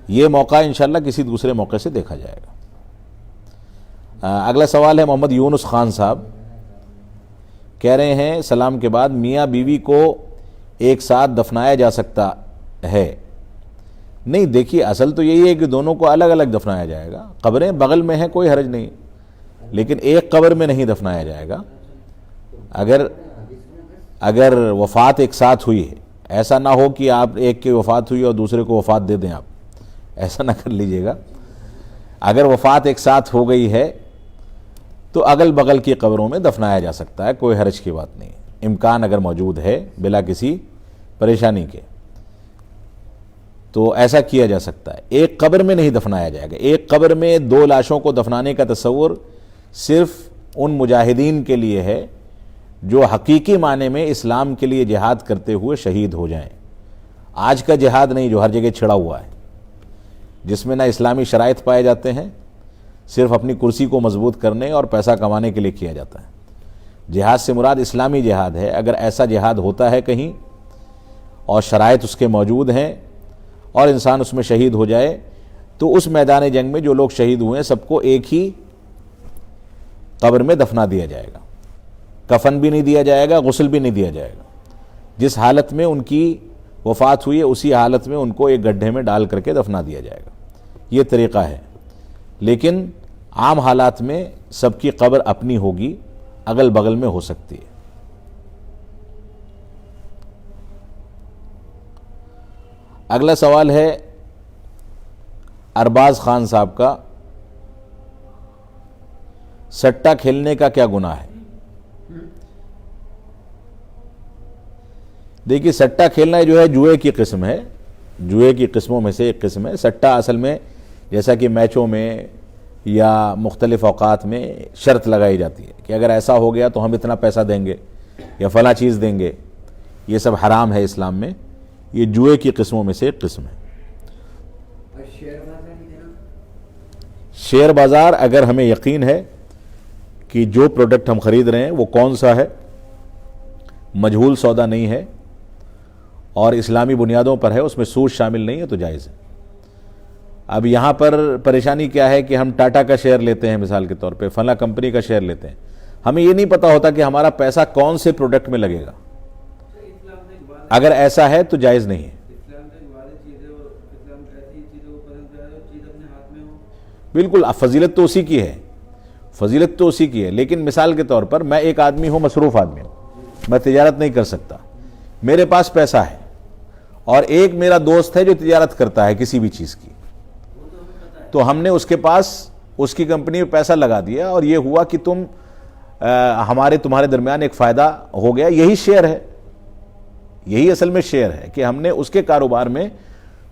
یہ موقع انشاءاللہ کسی دوسرے موقع سے دیکھا جائے گا۔ اگلا سوال ہے محمد یونس خان صاحب، کہہ رہے ہیں سلام کے بعد میاں بیوی کو ایک ساتھ دفنایا جا سکتا ہے؟ نہیں، دیکھیے اصل تو یہی ہے کہ دونوں کو الگ الگ دفنایا جائے گا، قبریں بغل میں ہیں کوئی حرج نہیں، لیکن ایک قبر میں نہیں دفنایا جائے گا۔ اگر وفات ایک ساتھ ہوئی ہے، ایسا نہ ہو کہ آپ ایک کی وفات ہوئی اور دوسرے کو وفات دے دیں، آپ ایسا نہ کر لیجئے گا۔ اگر وفات ایک ساتھ ہو گئی ہے تو اگل بغل کی قبروں میں دفنایا جا سکتا ہے، کوئی حرج کی بات نہیں، امکان اگر موجود ہے بلا کسی پریشانی کے تو ایسا کیا جا سکتا ہے۔ ایک قبر میں نہیں دفنایا جائے گا۔ ایک قبر میں دو لاشوں کو دفنانے کا تصور صرف ان مجاہدین کے لیے ہے جو حقیقی معنی میں اسلام کے لیے جہاد کرتے ہوئے شہید ہو جائیں۔ آج کا جہاد نہیں جو ہر جگہ چھڑا ہوا ہے، جس میں نہ اسلامی شرائط پائے جاتے ہیں، صرف اپنی کرسی کو مضبوط کرنے اور پیسہ کمانے کے لیے کیا جاتا ہے۔ جہاد سے مراد اسلامی جہاد ہے۔ اگر ایسا جہاد ہوتا ہے کہیں اور شرائط اس کے موجود ہیں اور انسان اس میں شہید ہو جائے تو اس میدان جنگ میں جو لوگ شہید ہوئے ہیں سب کو ایک ہی قبر میں دفنا دیا جائے گا، کفن بھی نہیں دیا جائے گا، غسل بھی نہیں دیا جائے گا۔ جس حالت میں ان کی وفات ہوئی ہے اسی حالت میں ان کو ایک گڈھے میں ڈال کر کے دفنا دیا جائے گا۔ یہ طریقہ ہے، لیکن عام حالات میں سب کی قبر اپنی ہوگی، اگل بغل میں ہو سکتی ہے۔ اگلا سوال ہے ارباز خان صاحب کا، سٹہ کھیلنے کا کیا گناہ ہے؟ دیکھیے سٹہ کھیلنا جو ہے جوئے کی قسم ہے، جوئے کی قسموں میں سے ایک قسم ہے۔ سٹہ اصل میں جیسا کہ میچوں میں یا مختلف اوقات میں شرط لگائی جاتی ہے کہ اگر ایسا ہو گیا تو ہم اتنا پیسہ دیں گے یا فلاں چیز دیں گے، یہ سب حرام ہے اسلام میں۔ یہ جوئے کی قسموں میں سے ایک قسم ہے۔ شیئر بازار اگر ہمیں یقین ہے کہ جو پروڈکٹ ہم خرید رہے ہیں وہ کون سا ہے، مجہول سودا نہیں ہے اور اسلامی بنیادوں پر ہے، اس میں سود شامل نہیں ہے تو جائز ہے۔ اب یہاں پر پریشانی کیا ہے کہ ہم ٹاٹا کا شیئر لیتے ہیں مثال کے طور پہ، فلاں کمپنی کا شیئر لیتے ہیں، ہمیں یہ نہیں پتا ہوتا کہ ہمارا پیسہ کون سے پروڈکٹ میں لگے گا۔ اگر ایسا ہے تو جائز نہیں ہے۔ بالکل، فضیلت تو اسی کی ہے، فضیلت تو اسی کی ہے، لیکن مثال کے طور پر میں ایک آدمی ہوں، مصروف آدمی ہوں، میں تجارت نہیں کر سکتا، میرے پاس پیسہ ہے اور ایک میرا دوست ہے جو تجارت کرتا ہے کسی بھی چیز کی، تو ہم نے اس کے پاس اس کی کمپنی میں پیسہ لگا دیا اور یہ ہوا کہ تمہارے درمیان ایک فائدہ ہو گیا۔ یہی شیئر ہے، یہی اصل میں شیئر ہے کہ ہم نے اس کے کاروبار میں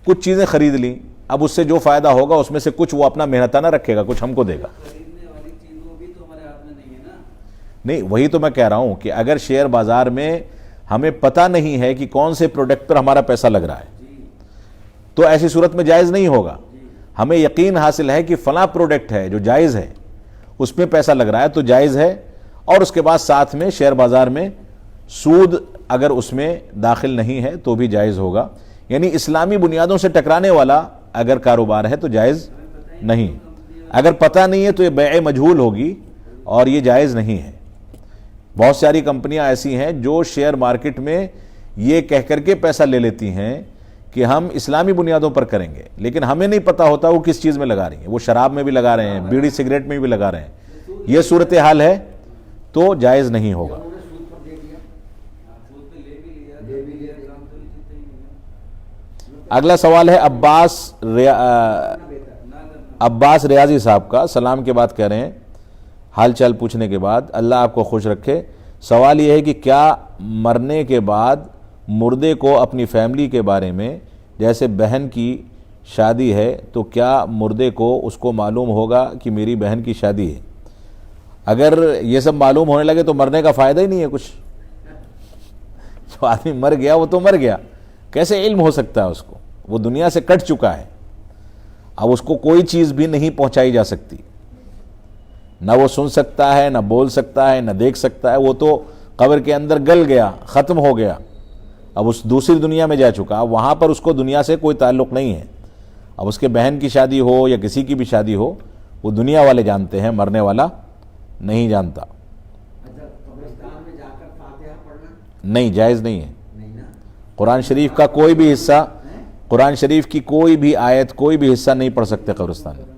کچھ چیزیں خرید لیں، اب اس سے جو فائدہ ہوگا اس میں سے کچھ وہ اپنا محنتانہ رکھے گا، کچھ ہم کو دے گا۔ نہیں، وہی تو میں کہہ رہا ہوں کہ اگر شیئر بازار میں ہمیں پتہ نہیں ہے کہ کون سے پروڈکٹ پر ہمارا پیسہ لگ رہا ہے تو ایسی صورت میں جائز نہیں ہوگا۔ ہمیں یقین حاصل ہے کہ فلاں پروڈکٹ ہے جو جائز ہے، اس میں پیسہ لگ رہا ہے تو جائز ہے، اور اس کے بعد ساتھ میں شیئر بازار میں سود اگر اس میں داخل نہیں ہے تو بھی جائز ہوگا۔ یعنی اسلامی بنیادوں سے ٹکرانے والا اگر کاروبار ہے تو جائز نہیں، اگر پتہ نہیں ہے تو یہ بیع مجہول ہوگی اور یہ جائز نہیں ہے۔ بہت ساری کمپنیاں ایسی ہیں جو شیئر مارکیٹ میں یہ کہہ کر کے پیسہ لے لیتی ہیں کہ ہم اسلامی بنیادوں پر کریں گے، لیکن ہمیں نہیں پتا ہوتا وہ کس چیز میں لگا رہی ہیں، وہ شراب میں بھی لگا رہے ہیں، بیڑی سگریٹ میں بھی لگا رہے ہیں۔ یہ صورتحال ہے تو جائز نہیں ہوگا۔ اگلا سوال ہے عباس ریاضی صاحب کا، سلام کے بعد کہہ رہے ہیں، حال چال پوچھنے کے بعد اللہ آپ کو خوش رکھے، سوال یہ ہے کہ کیا مرنے کے بعد مردے کو اپنی فیملی کے بارے میں، جیسے بہن کی شادی ہے تو کیا مردے کو اس کو معلوم ہوگا کہ میری بہن کی شادی ہے؟ اگر یہ سب معلوم ہونے لگے تو مرنے کا فائدہ ہی نہیں ہے کچھ۔ جو آدمی مر گیا وہ تو مر گیا، کیسے علم ہو سکتا ہے اس کو؟ وہ دنیا سے کٹ چکا ہے، اب اس کو کوئی چیز بھی نہیں پہنچائی جا سکتی، نہ وہ سن سکتا ہے، نہ بول سکتا ہے، نہ دیکھ سکتا ہے، وہ تو قبر کے اندر گل گیا، ختم ہو گیا، اب اس دوسری دنیا میں جا چکا، اب وہاں پر اس کو دنیا سے کوئی تعلق نہیں ہے۔ اب اس کے بہن کی شادی ہو یا کسی کی بھی شادی ہو وہ دنیا والے جانتے ہیں، مرنے والا نہیں جانتا. اچھا قبرستان میں جا کر فاتحہ پڑھنا نہیں، جائز نہیں ہے. نہیں نا. قرآن شریف کا کوئی بھی حصہ، قرآن شریف کی کوئی بھی آیت، کوئی بھی حصہ نہیں پڑھ سکتے قبرستان میں.